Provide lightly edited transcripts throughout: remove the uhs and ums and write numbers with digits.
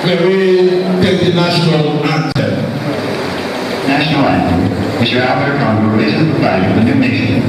Ferry take the national anthem. National anthem. Mr. Albert Congo raises the flag of the new nation.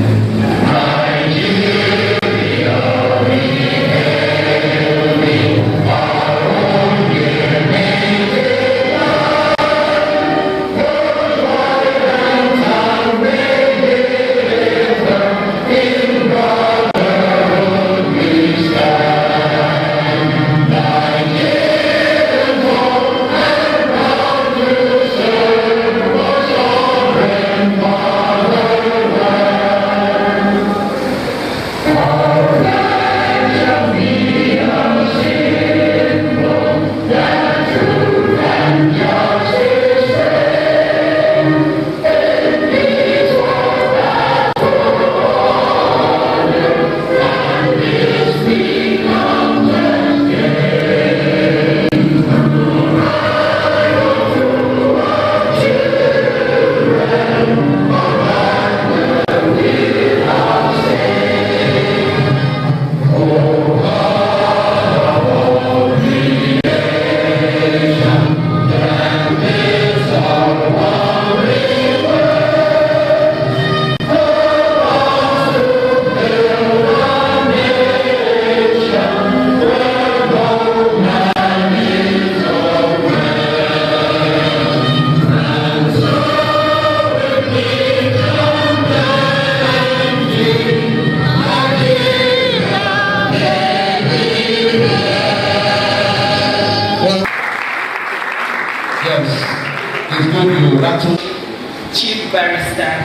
Chief Barrister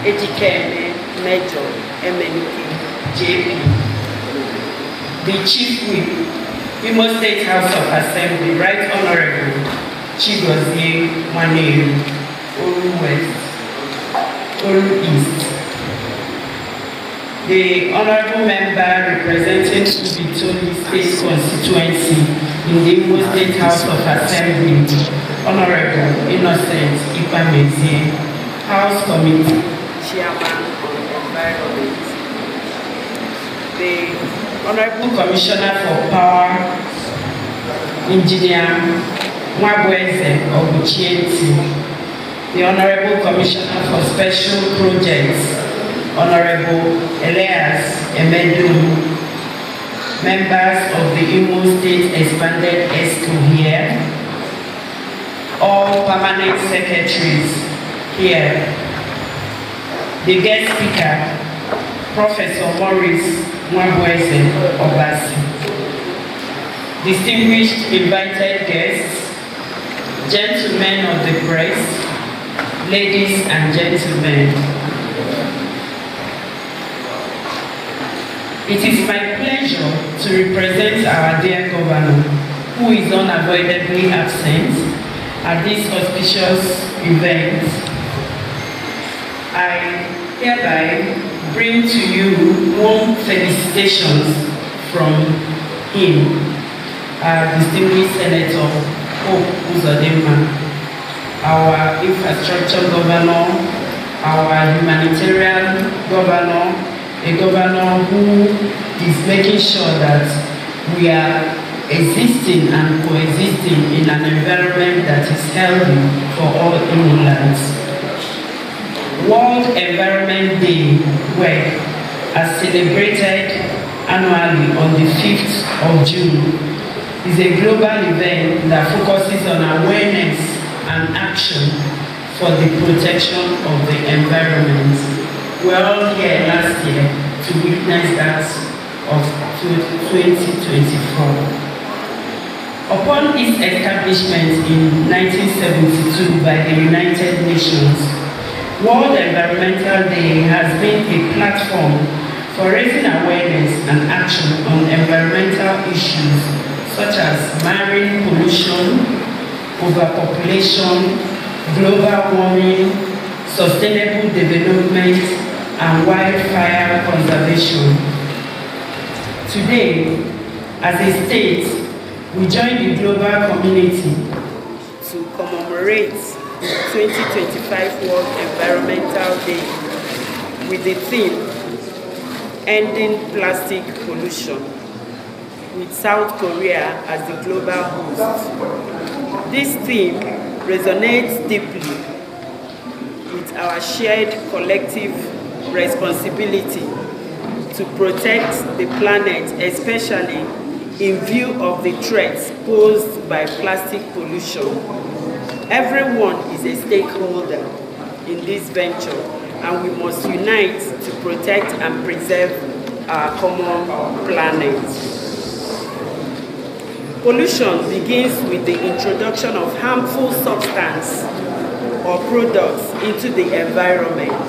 Ejikeme Major MNK JP, the Chief Whip, IMO State House of Assembly, Right Honorable Chigozie Maneru, Oru West, Oru East, the Honorable Member representing Ubitoli State Constituency in the IMO State House of Assembly, Honorable Innocent Ipamezie, House Committee Chairman on Environment, the Honorable Commissioner for Power, Engineer Mwabweze Obuchienti, the Honorable Commissioner for Special Projects, Honorable Elias Emedum, members of the IMO State Expanded ESCO here, all permanent secretaries here, the guest speaker, Professor Maurice Mwabweze Obasi, distinguished invited guests, gentlemen of the press, ladies and gentlemen. It is my pleasure to represent our dear governor, who is unavoidably absent at this auspicious event. I hereby bring to you warm felicitations from him, our distinguished Senator Hope Uzodinma, our infrastructure governor, our humanitarian governor, a governor who is making sure that we are existing and coexisting in an environment that is healthy for all England's. World Environment Day, as celebrated annually on the 5th of June, is a global event that focuses on awareness and action for the protection of the environment. We were all here last year to witness that of 2024. Upon its establishment in 1972 by the United Nations, World Environmental Day has been a platform for raising awareness and action on environmental issues such as marine pollution, overpopulation, global warming, sustainable development, and wildfire conservation. Today, as a state, we join the global community to commemorate the 2025 World Environmental Day with the theme, Ending Plastic Pollution. with South Korea as the global host. This theme resonates deeply with our shared collective responsibility to protect the planet, especially in view of the threats posed by plastic pollution. Everyone is a stakeholder in this venture, and we must unite to protect and preserve our common planet. Pollution begins with the introduction of harmful substances or products into the environment,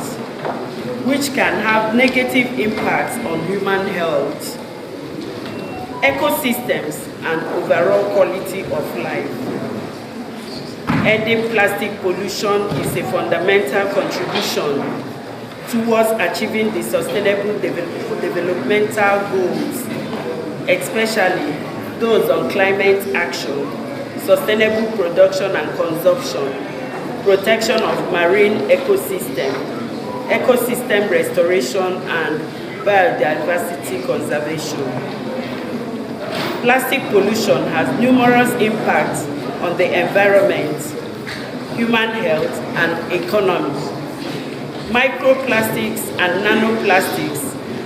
which can have negative impacts on human health, ecosystems, and overall quality of life. Ending plastic pollution is a fundamental contribution towards achieving the sustainable developmental goals, especially those on climate action, sustainable production and consumption, protection of marine ecosystem, ecosystem restoration, and biodiversity conservation. Plastic pollution has numerous impacts on the environment, human health, and economy. Microplastics and nanoplastics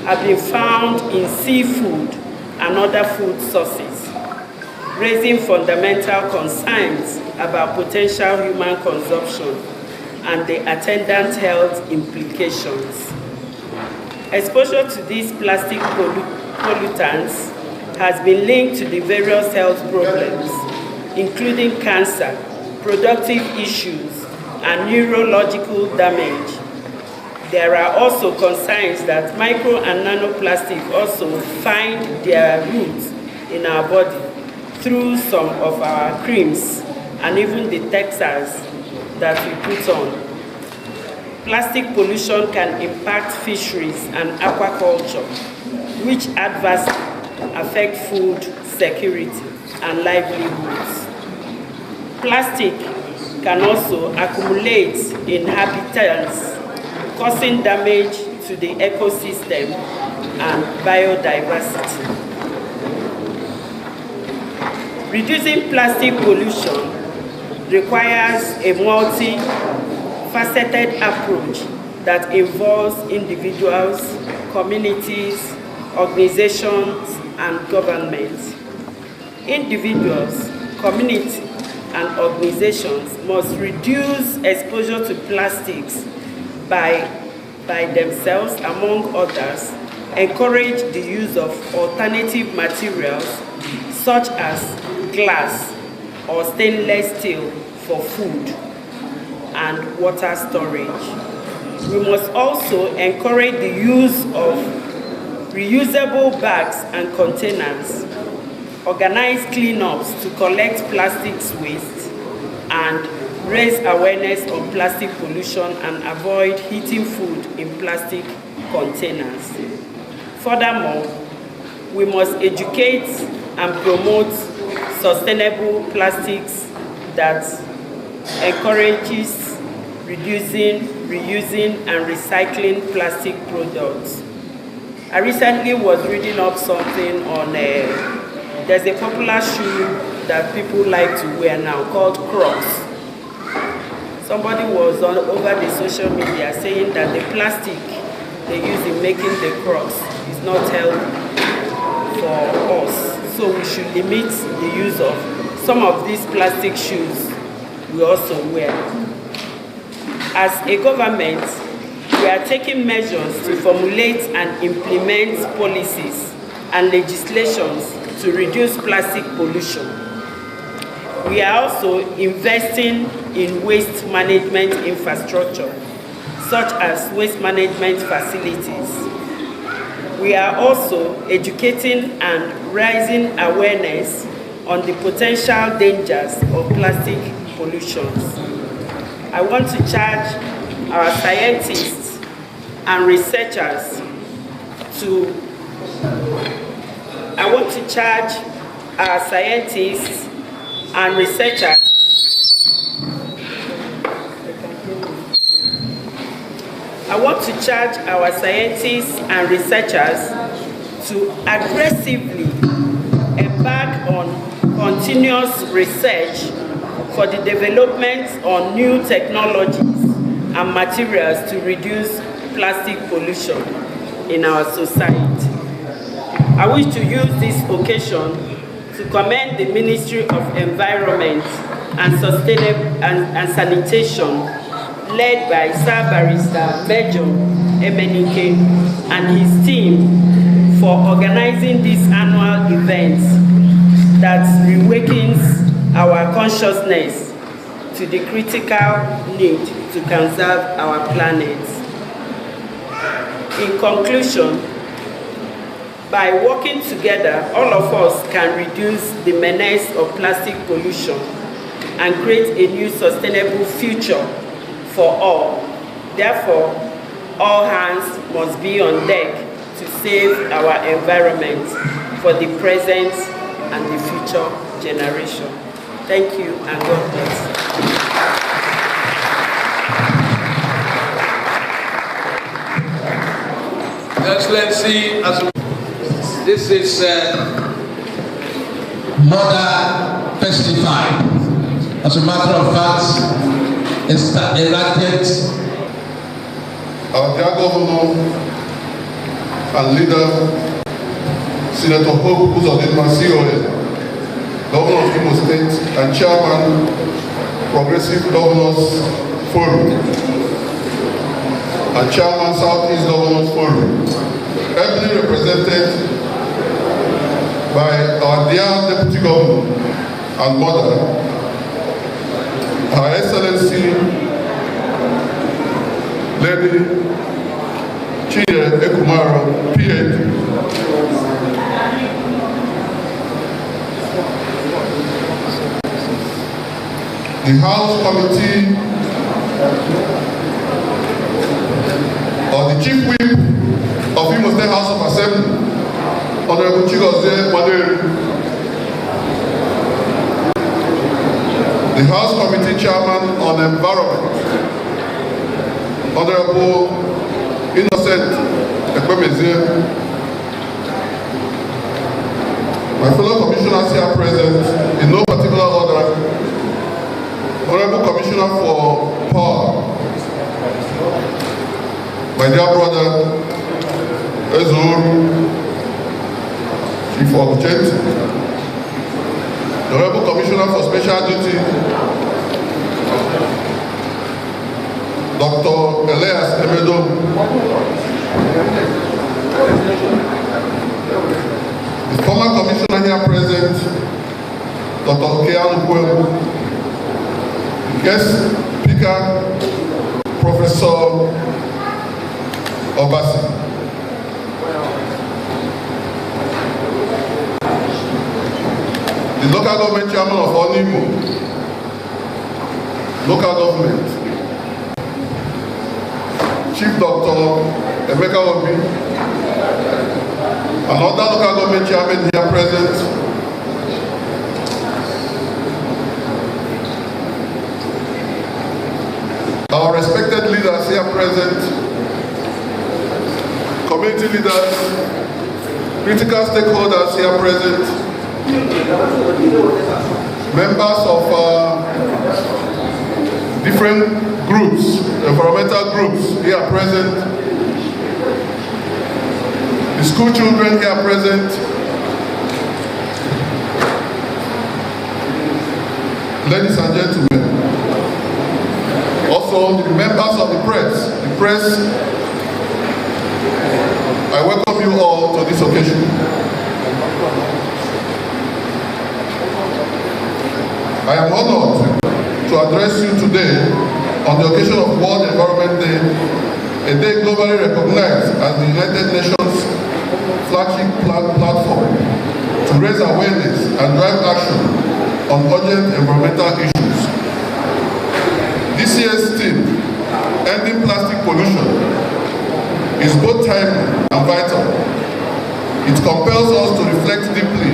have been found in seafood and other food sources, raising fundamental concerns about potential human consumption and the attendant health implications. Exposure to these plastic pollutants has been linked to the various health problems, including cancer, reproductive issues, and neurological damage. There are also concerns that micro and nanoplastics also find their roots in our body through some of our creams and even the textiles that we put on. Plastic pollution can impact fisheries and aquaculture, which adversely affect food security and livelihoods. Plastic can also accumulate in habitats, causing damage to the ecosystem and biodiversity. Reducing plastic pollution requires a multi-faceted approach that involves individuals, communities, organizations, and governments. Individuals, communities, and organizations must reduce exposure to plastics by themselves, among others, encourage the use of alternative materials such as glass or stainless steel for food and water storage. We must also encourage the use of reusable bags and containers, organize cleanups to collect plastics waste, and raise awareness on plastic pollution and avoid heating food in plastic containers. Furthermore, we must educate and promote sustainable plastics that encourages reducing, reusing, and recycling plastic products. I recently was reading up something on there's a popular shoe that people like to wear now called Crocs. Somebody was over the social media saying that the plastic they use in making the Crocs is not healthy for us. So we should limit the use of some of these plastic shoes we also wear. As a government, we are taking measures to formulate and implement policies and legislations to reduce plastic pollution. We are also investing in waste management infrastructure, such as waste management facilities. We are also educating and raising awareness on the potential dangers of plastic pollution. I want to charge our scientists and researchers to aggressively embark on continuous research for the development of new technologies and materials to reduce plastic pollution in our society. I wish to use this occasion to commend the Ministry of Environment and Sanitation, led by Sir Barrister Major Emenike and his team, for organizing this annual event that reawakens our consciousness to the critical need to conserve our planet. In conclusion, by working together, all of us can reduce the menace of plastic pollution and create a new sustainable future for all. Therefore, all hands must be on deck to save our environment for the present and the future generation. Thank you and God bless. Excellency, this is Mother testified. As a matter of fact, it's elected. Our dear Governor and leader, Senator Hope Uzodinma, Governor of Imo State and Chairman, Progressive Governors Forum, and Chairman, Southeast Governors Forum, ably represented by our dear Deputy Governor and Mother, Her Excellency, Lady Chide Ekumaro, PhD. The House Committee, or the Chief Whip of Imo State House of Assembly, Honorable Chigozie Waderi, the House Committee Chairman on Environment, Honorable Innocent Ekwemezie, my fellow commissioners here present, in no particular order, Honorable Commissioner for Power, my dear brother, Ezur, Chief Object, the Honorable Commissioner for Special Duty, Dr. Elias Emedo, the former Commissioner here present, Dr. Keanu Kwem, guest speaker, Professor Obasi. The local government chairman of IMO, local government, Chief Dr. Emeka Obi, another local government chairman here present, our respected leaders here present, community leaders, critical stakeholders here present, members of different groups, environmental groups here present, the school children here present, ladies and gentlemen, also the members of the press, I welcome you all to this occasion. I am honored to address you today on the occasion of World Environment Day, a day globally recognized as the United Nations flagship platform to raise awareness and drive action on urgent environmental issues. This year's theme, Ending Plastic Pollution, is both timely and vital. It compels us to reflect deeply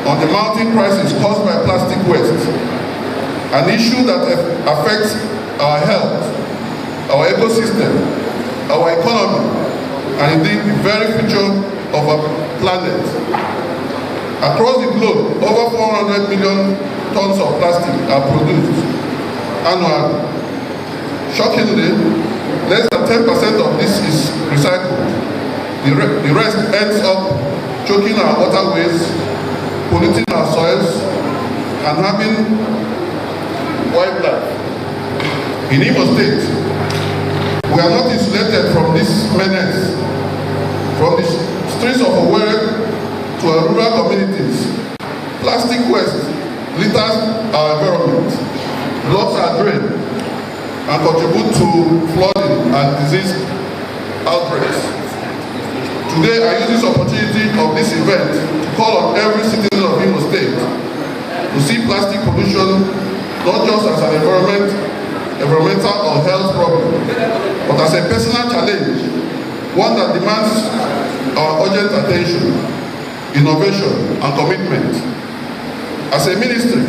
on the mounting crisis caused by plastic waste, an issue that affects our health, our ecosystem, our economy, and indeed the very future of our planet. Across the globe, over 400 million tons of plastic are produced annually. Shockingly, less than 10% of this is recycled. The rest ends up choking our waterways, polluting our soils, and harming wildlife. In IMO State, we are not insulated from this menace. From the streets of Owerri to our rural communities, plastic waste litters our environment, blocks our drain, and contribute to flooding and disease outbreaks. Today, I use this opportunity of this event to call on every citizen of IMO State to see plastic pollution not just as an environmental or health problem, but as a personal challenge, one that demands our urgent attention, innovation, and commitment. As a ministry,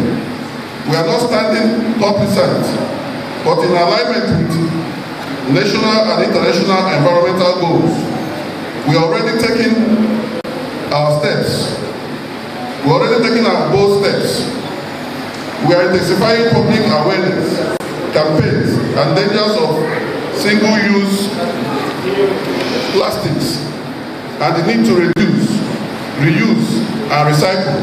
we are not standing complacent, but in alignment with national and international environmental goals. We are already taking our steps. We are already taking our bold steps. We are intensifying public awareness campaigns and dangers of single-use plastics and the need to reduce, reuse, and recycle.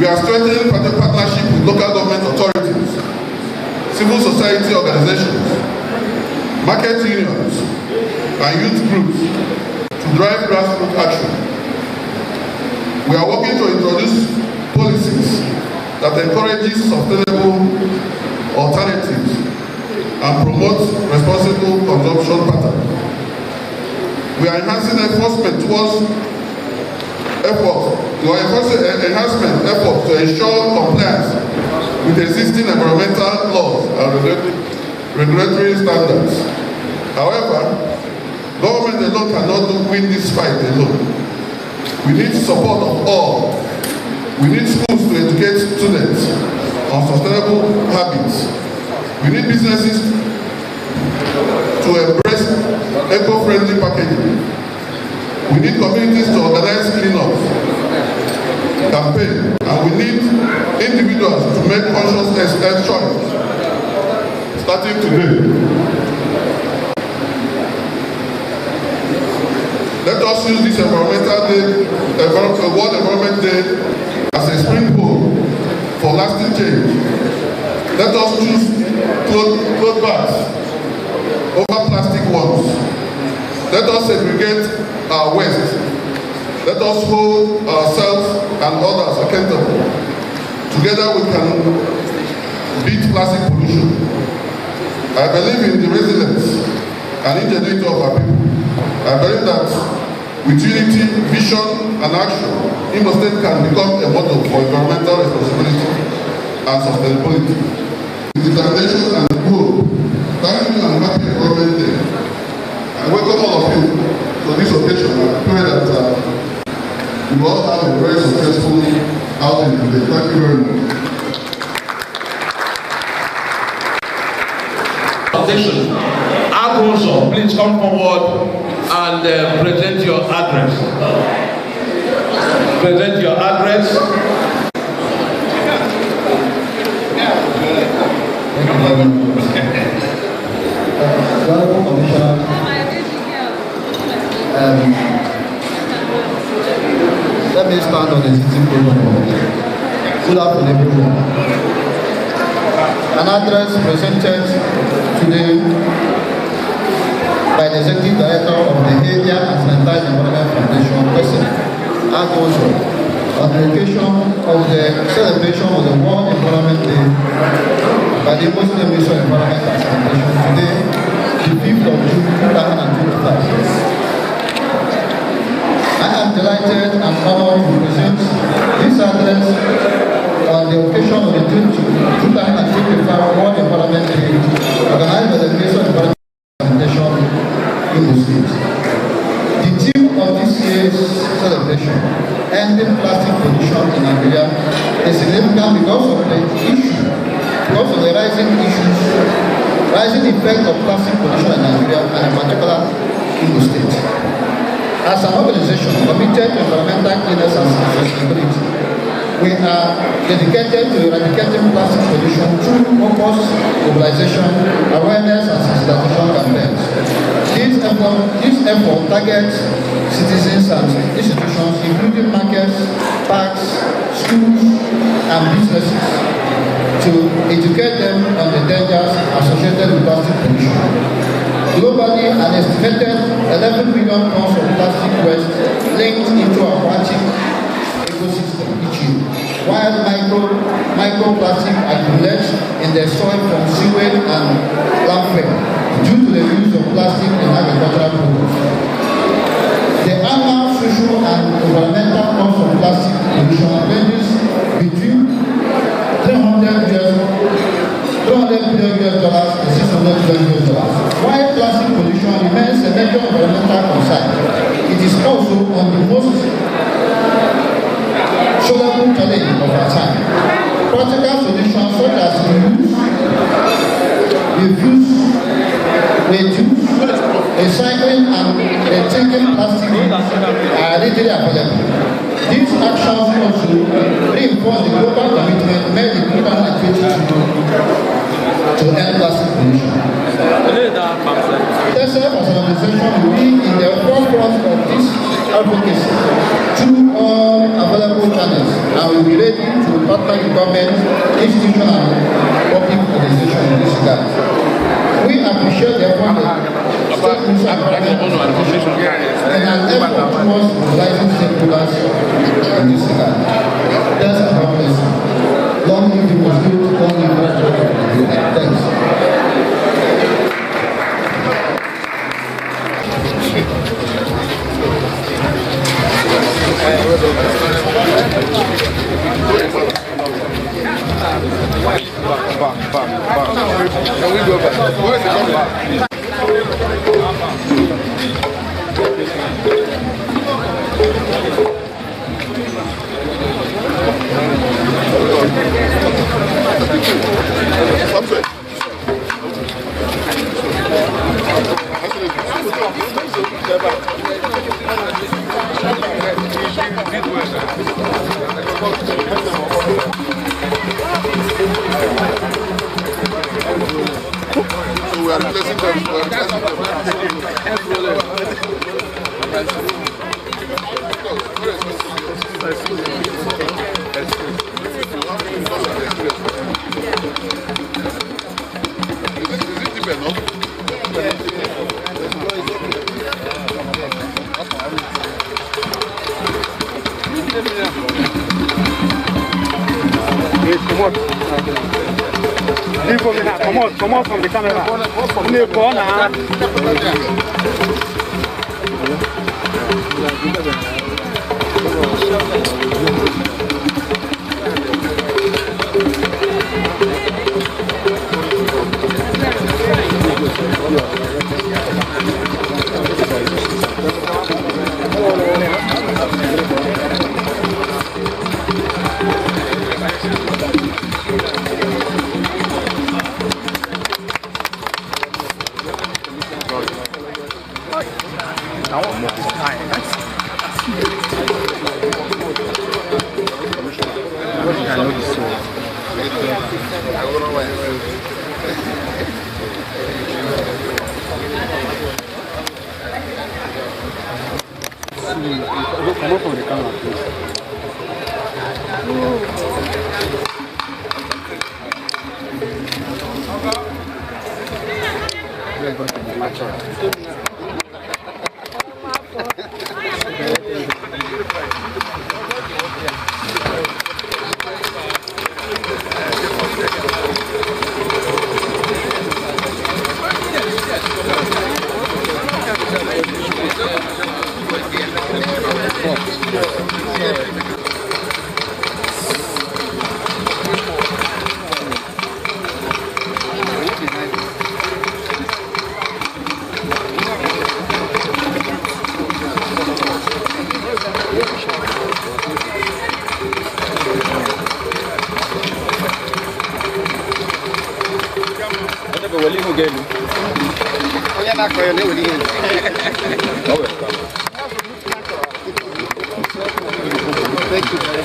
We are strengthening partnership with local government authorities, civil society organizations, market unions, and youth groups to drive grassroots action. We are working to introduce policies that encourages sustainable alternatives and promotes responsible consumption patterns. We are enhancing enforcement efforts to ensure compliance with existing environmental laws and regulatory standards. However, government alone cannot win this fight alone. We need support of all. We need schools to educate students on sustainable habits. We need businesses to embrace eco-friendly packaging. We need communities to organize cleanups campaign, and we need individuals to make conscious health choice starting today. Let us use this World Environment Day as a springboard for lasting change. Let us choose cloth bags over plastic ones. Let us segregate our waste. Let us hold ourselves and others accountable. Together we can beat plastic pollution. I believe in the resilience and ingenuity of our people. I believe that with unity, vision, and action, IMO State can become a model for environmental responsibility and sustainability. With determination and hope, thank you and happy Environment Day. I welcome all of you to this occasion. I pray that you all have a very successful outing today. Thank you very much. Agronso, please come forward and present your address. Present your address. Thank you very much. Honorable Commissioner, let me stand on the sitting protocol. Good afternoon, everyone. An address presented today by the Executive Director of the Area and Sanitized Environment Foundation, President Agoso, on the occasion of the celebration of the World Environment Day by the Muslim Ministry of Environment and Sanitation today, the 5th of June 2025. I am delighted and honored to present this address on the occasion of the 2025 World Environment Day organized by the Ministry of Environment and Sanitation in the state. The theme of this year's celebration, Ending Plastic Pollution in Nigeria, is significant because of the rising effect of plastic pollution in Nigeria and in particular in the state. As an organization committed to environmental cleanliness and sustainability, we are dedicated to eradicating plastic pollution through focused mobilization, awareness, and sensitization campaigns. This effort targets citizens and institutions, including markets, parks, schools, and businesses, to educate them on the dangers associated with plastic pollution. Globally, an estimated 11 billion tons of plastic waste linked into aquatic ecosystem each year, while microplastic accumulates in the soil from sewage and landfill due to the use of plastic in agricultural products. The annual social and environmental cost of plastic pollution ranges between $300 billion and $600 billion. While plastic pollution remains a major environmental concern, it is also one of the most solvable challenge of our time. Practical solutions such as reduce, recycling, and rethinking plastic are readily available. These actions also reinforce the global commitment made in 2022 to end plastic pollution. THASEF as an organization will be in the forefront of this advocacy through all available channels and will be ready to partner with government, institutions, and public organizations in this regard. We appreciate the effort of state news and private organizations in an effort towards mobilizing stakeholders in this regard. That's our blessing. Long live the mosquito, long live the thanks. Can we go back? Where is it coming back? So we are replacing Come on from the camera. Oye, na koyo ne wodi. Thank you very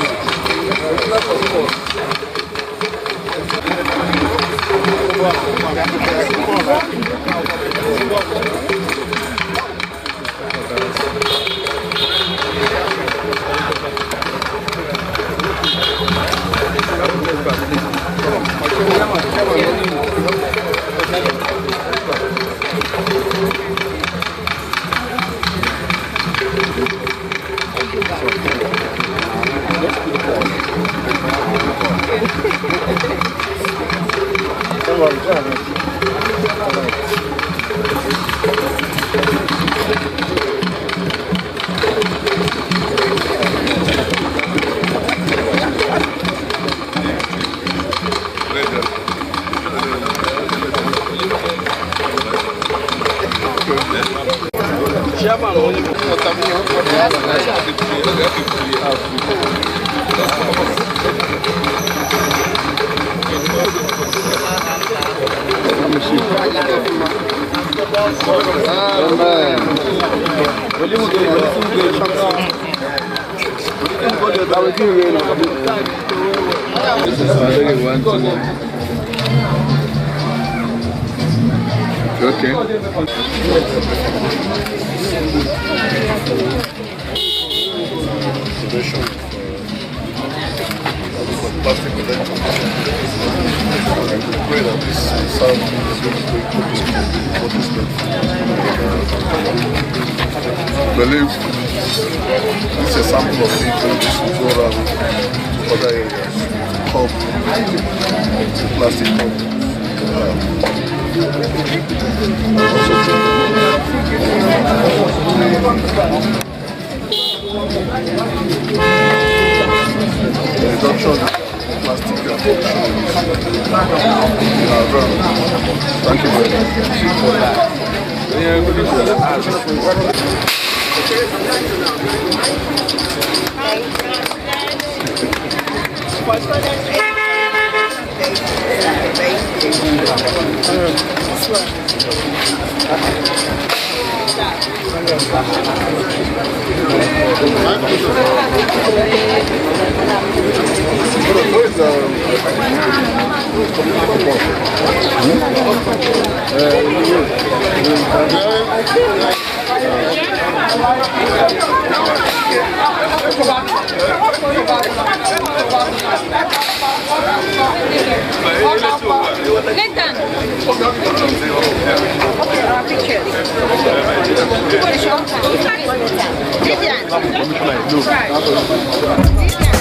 believe this is a sample of people to go around to other areas to help the plastic the reduction of plastic in our environment. Thank you very much. Nathan! Our pictures. Vivian! Right.